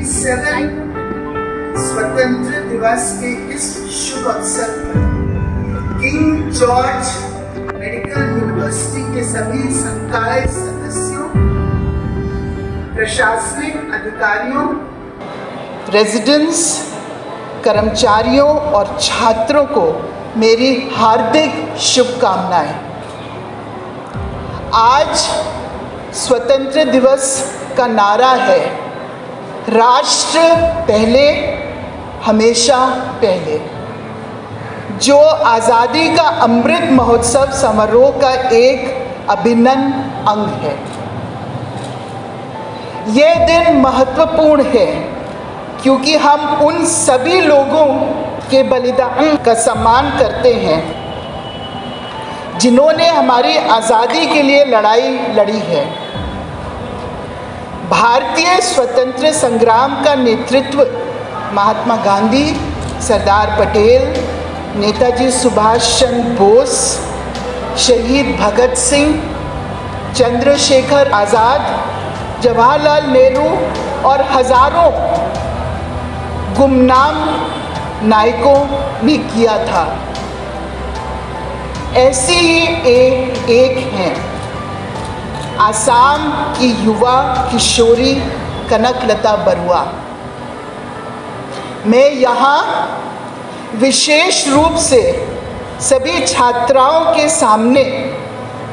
87 स्वतंत्र दिवस के इस शुभ अवसर पर किंग जॉर्ज मेडिकल यूनिवर्सिटी के सभी संकाय सदस्यों, प्रशासनिक अधिकारियों, रेजिडेंट्स, कर्मचारियों और छात्रों को मेरी हार्दिक शुभकामनाएं। आज स्वतंत्र दिवस का नारा है, राष्ट्र पहले हमेशा पहले, जो आज़ादी का अमृत महोत्सव समारोह का एक अभिन्न अंग है। ये दिन महत्वपूर्ण है क्योंकि हम उन सभी लोगों के बलिदान का सम्मान करते हैं जिन्होंने हमारी आज़ादी के लिए लड़ाई लड़ी है। भारतीय स्वतंत्र संग्राम का नेतृत्व महात्मा गांधी, सरदार पटेल, नेताजी सुभाष चंद्र बोस, शहीद भगत सिंह, चंद्रशेखर आज़ाद, जवाहरलाल नेहरू और हजारों गुमनाम नायकों ने किया था। ऐसी ही एक हैं आसाम की युवा किशोरी कनकलता बरुआ। मैं यहाँ विशेष रूप से सभी छात्राओं के सामने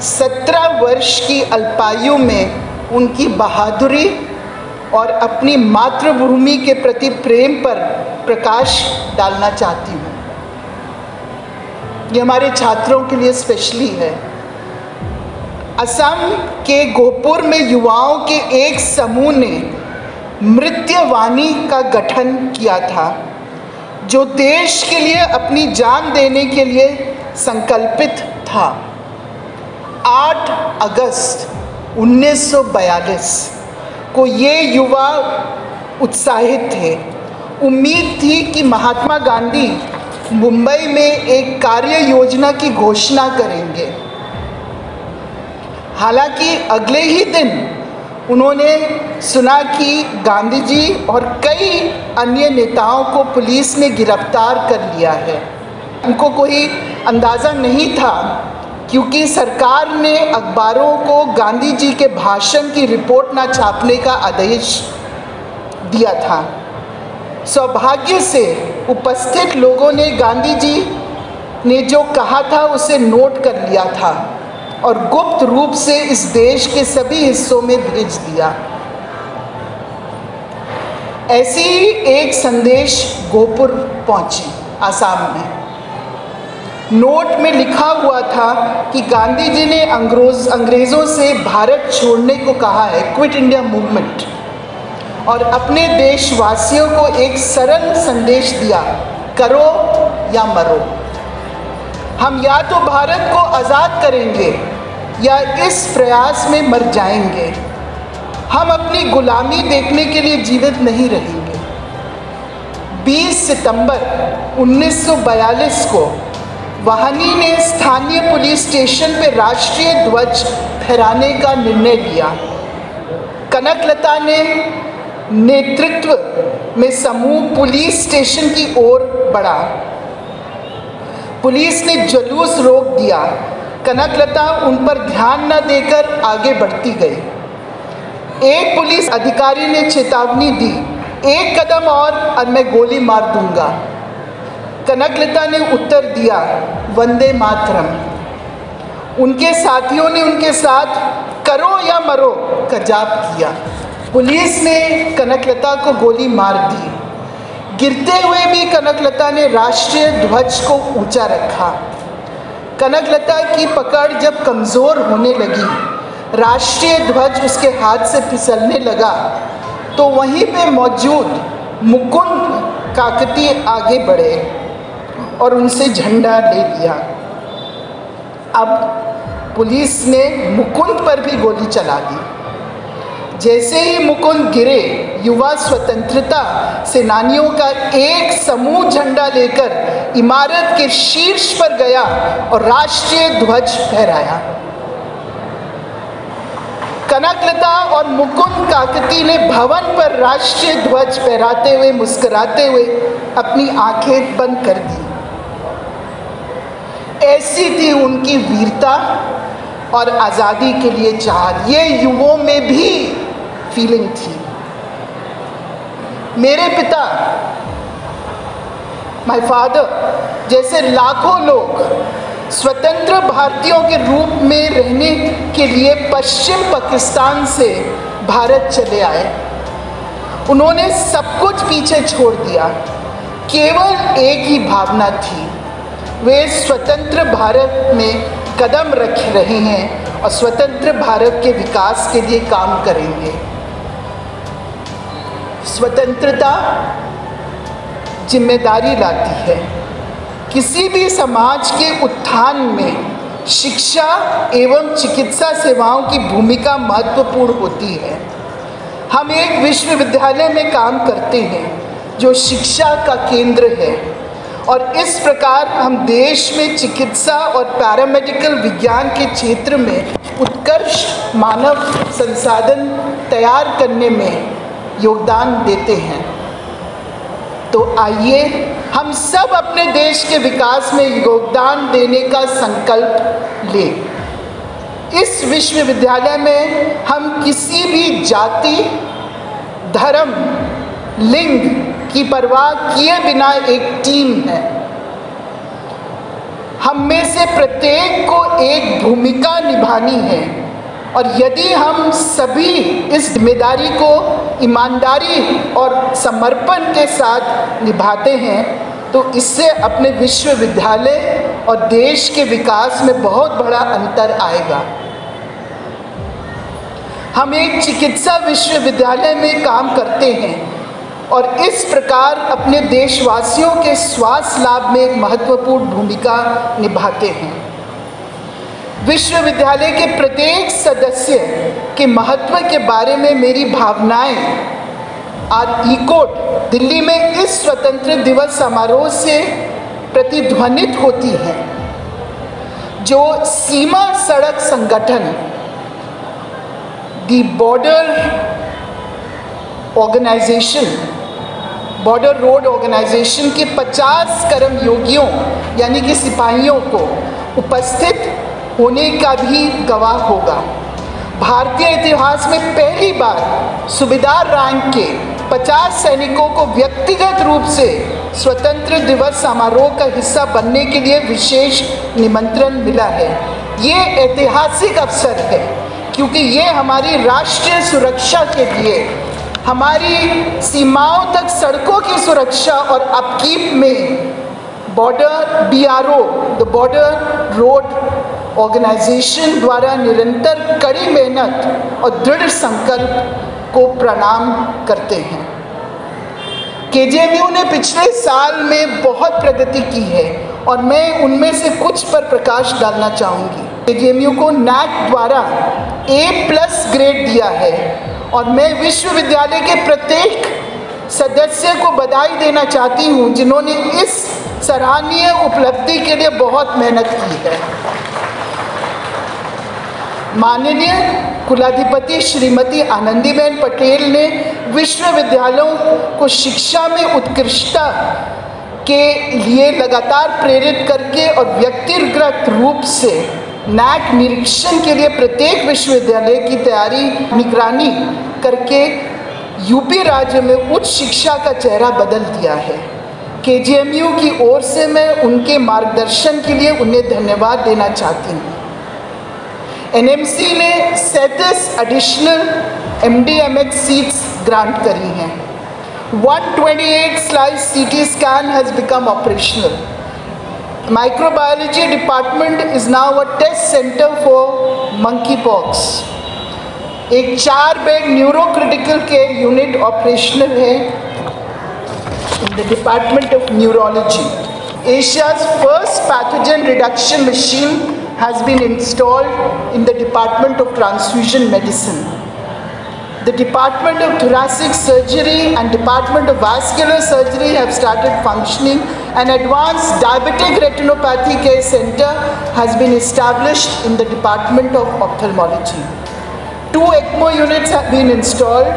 17 वर्ष की अल्पायु में उनकी बहादुरी और अपनी मातृभूमि के प्रति प्रेम पर प्रकाश डालना चाहती हूँ। ये हमारे छात्रों के लिए स्पेशली है। असम के गोहपुर में युवाओं के एक समूह ने मृत्यवाणी का गठन किया था, जो देश के लिए अपनी जान देने के लिए संकल्पित था। 8 अगस्त 1942 को ये युवा उत्साहित थे। उम्मीद थी कि महात्मा गांधी मुंबई में एक कार्य योजना की घोषणा करेंगे। हालांकि अगले ही दिन उन्होंने सुना कि गांधी जी और कई अन्य नेताओं को पुलिस ने गिरफ्तार कर लिया है। उनको कोई अंदाज़ा नहीं था क्योंकि सरकार ने अखबारों को गांधी जी के भाषण की रिपोर्ट ना छापने का आदेश दिया था। सौभाग्य से उपस्थित लोगों ने गांधी जी ने जो कहा था उसे नोट कर लिया था और गुप्त रूप से इस देश के सभी हिस्सों में भेज दिया। ऐसी ही एक संदेश गोहपुर पहुंची आसाम में। नोट में लिखा हुआ था कि गांधी जी ने अंग्रेज़ों से भारत छोड़ने को कहा है, क्विट इंडिया मूवमेंट, और अपने देशवासियों को एक सरल संदेश दिया, करो या मरो। हम या तो भारत को आज़ाद करेंगे या इस प्रयास में मर जाएंगे। हम अपनी गुलामी देखने के लिए जीवित नहीं रहेंगे। 20 सितंबर 1942 को वाहनी ने स्थानीय पुलिस स्टेशन पर राष्ट्रीय ध्वज फहराने का निर्णय लिया। कनकलता ने नेतृत्व में समूह पुलिस स्टेशन की ओर बढ़ा। पुलिस ने जुलूस रोक दिया। कनकलता उन पर ध्यान न देकर आगे बढ़ती गई। एक पुलिस अधिकारी ने चेतावनी दी, एक कदम और मैं गोली मार दूंगा। कनकलता ने उत्तर दिया, वंदे मातरम। उनके साथियों ने उनके साथ करो या मरो का जाप किया। पुलिस ने कनकलता को गोली मार दी। गिरते हुए भी कनकलता ने राष्ट्रीय ध्वज को ऊंचा रखा। कनकलता की पकड़ जब कमज़ोर होने लगी, राष्ट्रीय ध्वज उसके हाथ से फिसलने लगा, तो वहीं पे मौजूद मुकुंद काकती आगे बढ़े और उनसे झंडा ले लिया। अब पुलिस ने मुकुंद पर भी गोली चला दी। जैसे ही मुकुंद गिरे, युवा स्वतंत्रता सेनानियों का एक समूह झंडा लेकर इमारत के शीर्ष पर गया और राष्ट्रीय ध्वज फहराया। कनकलता और मुकुंद काकती ने भवन पर राष्ट्रीय ध्वज फहराते हुए मुस्कुराते हुए अपनी आंखें बंद कर दी। ऐसी थी उनकी वीरता और आज़ादी के लिए चाह। ये युवाओं में भी फीलिंग थी। मेरे पिता, माय फादर जैसे लाखों लोग स्वतंत्र भारतीयों के रूप में रहने के लिए पश्चिम पाकिस्तान से भारत चले आए। उन्होंने सब कुछ पीछे छोड़ दिया। केवल एक ही भावना थी, वे स्वतंत्र भारत में कदम रख रहे हैं और स्वतंत्र भारत के विकास के लिए काम करेंगे। स्वतंत्रता जिम्मेदारी लाती है। किसी भी समाज के उत्थान में शिक्षा एवं चिकित्सा सेवाओं की भूमिका महत्वपूर्ण होती है। हम एक विश्वविद्यालय में काम करते हैं जो शिक्षा का केंद्र है और इस प्रकार हम देश में चिकित्सा और पैरामेडिकल विज्ञान के क्षेत्र में उत्कृष्ट मानव संसाधन तैयार करने में योगदान देते हैं। तो आइए हम सब अपने देश के विकास में योगदान देने का संकल्प लें। इस विश्वविद्यालय में हम किसी भी जाति, धर्म, लिंग की परवाह किए बिना एक टीम है। हम में से प्रत्येक को एक भूमिका निभानी है और यदि हम सभी इस जिम्मेदारी को ईमानदारी और समर्पण के साथ निभाते हैं तो इससे अपने विश्वविद्यालय और देश के विकास में बहुत बड़ा अंतर आएगा। हम एक चिकित्सा विश्वविद्यालय में काम करते हैं और इस प्रकार अपने देशवासियों के स्वास्थ्य लाभ में एक महत्वपूर्ण भूमिका निभाते हैं। विश्वविद्यालय के प्रत्येक सदस्य के महत्व के बारे में मेरी भावनाएं आज इकोट दिल्ली में इस स्वतंत्र दिवस समारोह से प्रतिध्वनित होती हैं। जो सीमा सड़क संगठन दी बॉर्डर रोड ऑर्गेनाइजेशन के 50 कर्मयोगियों यानी कि सिपाहियों को उपस्थित होने का भी गवाह होगा। भारतीय इतिहास में पहली बार सूबेदार रैंक के 50 सैनिकों को व्यक्तिगत रूप से स्वतंत्र दिवस समारोह का हिस्सा बनने के लिए विशेष निमंत्रण मिला है। ये ऐतिहासिक अवसर है क्योंकि ये हमारी राष्ट्रीय सुरक्षा के लिए, हमारी सीमाओं तक सड़कों की सुरक्षा और अपकीप में border BRO the border road organisation द्वारा निरंतर कड़ी मेहनत और दृढ़ संकल्प को प्रणाम करते हैं। KJMU ने पिछले साल में बहुत प्रगति की है और मैं उनमें से कुछ पर प्रकाश डालना चाहूँगी। KJMU को NAC द्वारा A+ ग्रेड दिया है और मैं विश्वविद्यालय के प्रत्येक सदस्य को बधाई देना चाहती हूँ जिन्होंने इस सराहनीय उपलब्धि के लिए बहुत मेहनत की है। माननीय कुलाधिपति श्रीमती आनंदीबेन पटेल ने विश्वविद्यालयों को शिक्षा में उत्कृष्टता के लिए लगातार प्रेरित करके और व्यक्तिगत रूप से NAC निरीक्षण के लिए प्रत्येक विश्वविद्यालय की तैयारी निगरानी करके यूपी राज्य में उच्च शिक्षा का चेहरा बदल दिया है। KJMU की ओर से मैं उनके मार्गदर्शन के लिए उन्हें धन्यवाद देना चाहती हूँ। NMC ने 37 एडिशनल MD/MH सीट्स ग्रांट करी हैं। 128 slice CT scan has become operational. Microbiology department is now a test center for monkeypox. एक 4-बेड न्यूरोक्रिटिकल केयर यूनिट ऑपरेशनल है in the Department of Neurology. Asia's first pathogen reduction machine has been installed in the Department of Transfusion Medicine. The Department of Thoracic Surgery and Department of Vascular Surgery have started functioning. An advanced diabetic retinopathy care center has been established in the Department of Ophthalmology. 2 ECMO units have been installed,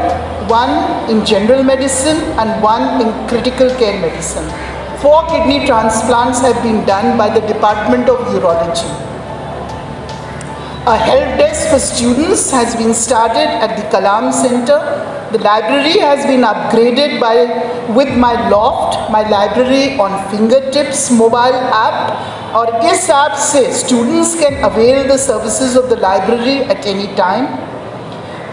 1 in general medicine and 1 in critical care medicine. 4 kidney transplants have been done by the Department of Urology. A help desk for students has been started at the Kalam Center. The library has been upgraded with My Loft, my library on fingertips mobile app, और इस app से students can avail the services of the library at any time.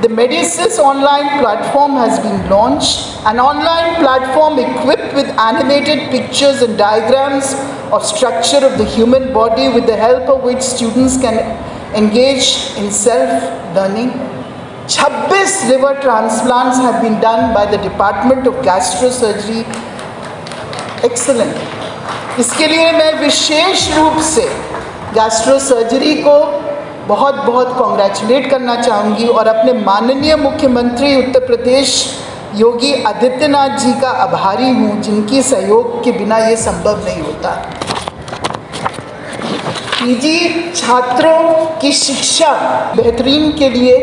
The Medisys online platform has been launched, an online platform equipped with animated pictures and diagrams of structure of the human body, with the help of which students can engage in self-learning. 26 liver transplants have been done by the Department of Gastrosurgery. Excellent. इसके लिए मैं विशेष रूप से गैस्ट्रोसर्जरी को बहुत बहुत congratulate करना चाहूँगी और अपने माननीय मुख्यमंत्री उत्तर प्रदेश योगी आदित्यनाथ जी का आभारी हूँ, जिनकी सहयोग के बिना ये संभव नहीं होता। पीजी छात्रों की शिक्षा बेहतरीन के लिए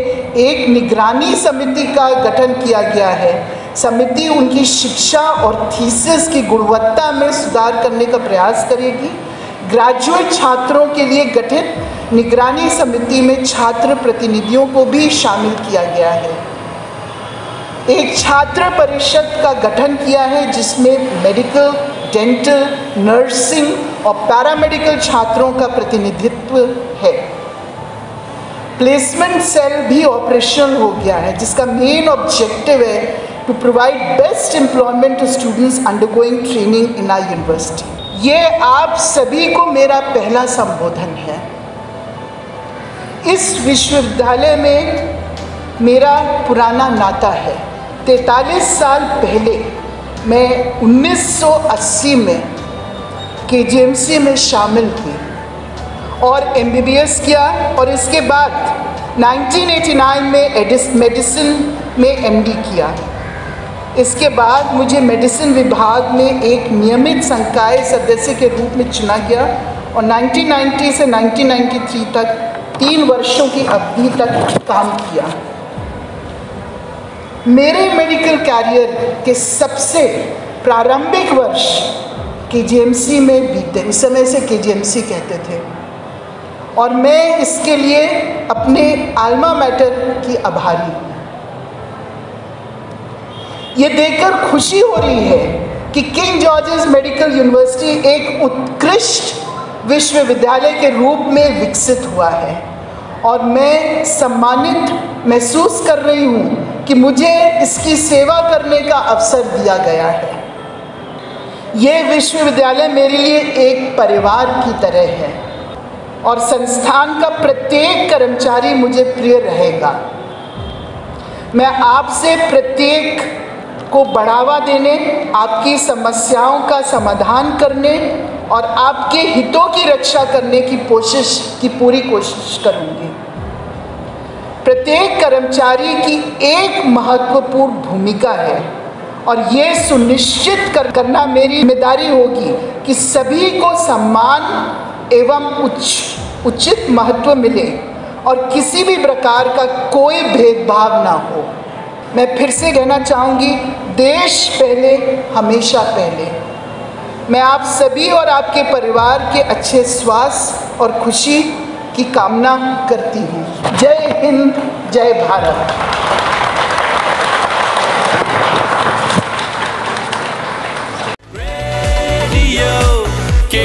एक निगरानी समिति का गठन किया गया है। समिति उनकी शिक्षा और थीसिस की गुणवत्ता में सुधार करने का प्रयास करेगी। ग्रेजुएट छात्रों के लिए गठित निगरानी समिति में छात्र प्रतिनिधियों को भी शामिल किया गया है। एक छात्र परिषद का गठन किया है जिसमें मेडिकल, डेंटल, नर्सिंग और पैरामेडिकल छात्रों का प्रतिनिधित्व है। प्लेसमेंट सेल भी ऑपरेशनल हो गया है, जिसका मेन ऑब्जेक्टिव है to provide best employment to students undergoing training in our university. ये आप सभी को मेरा पहला संबोधन है। इस विश्वविद्यालय में मेरा पुराना नाता है। 43 साल पहले मैं 1980 में KGMC में शामिल हुई और MBBS किया और इसके बाद 1989 में मेडिसिन में MD किया। इसके बाद मुझे मेडिसिन विभाग में एक नियमित संकाय सदस्य के रूप में चुना गया और 1990 से 1993 तक 3 वर्षों की अवधि तक काम किया। मेरे मेडिकल कैरियर के सबसे प्रारंभिक वर्ष KGMC में बीते, इस समय से KGMC कहते थे, और मैं इसके लिए अपने अल्मा मैटर की आभारी हूँ। ये देखकर खुशी हो रही है कि किंग जॉर्जेस मेडिकल यूनिवर्सिटी एक उत्कृष्ट विश्वविद्यालय के रूप में विकसित हुआ है और मैं सम्मानित महसूस कर रही हूँ कि मुझे इसकी सेवा करने का अवसर दिया गया है। ये विश्वविद्यालय मेरे लिए एक परिवार की तरह है और संस्थान का प्रत्येक कर्मचारी मुझे प्रिय रहेगा। मैं आपसे प्रत्येक को बढ़ावा देने, आपकी समस्याओं का समाधान करने और आपके हितों की रक्षा करने की पूरी कोशिश करूंगी। प्रत्येक कर्मचारी की एक महत्वपूर्ण भूमिका है और ये सुनिश्चित करना मेरी जिम्मेदारी होगी कि सभी को सम्मान एवं उचित महत्व मिले और किसी भी प्रकार का कोई भेदभाव ना हो। मैं फिर से कहना चाहूँगी, देश पहले, हमेशा पहले। मैं आप सभी और आपके परिवार के अच्छे स्वास्थ्य और खुशी की कामना करती हूँ। जय हिंद, जय भारत। रेडियो के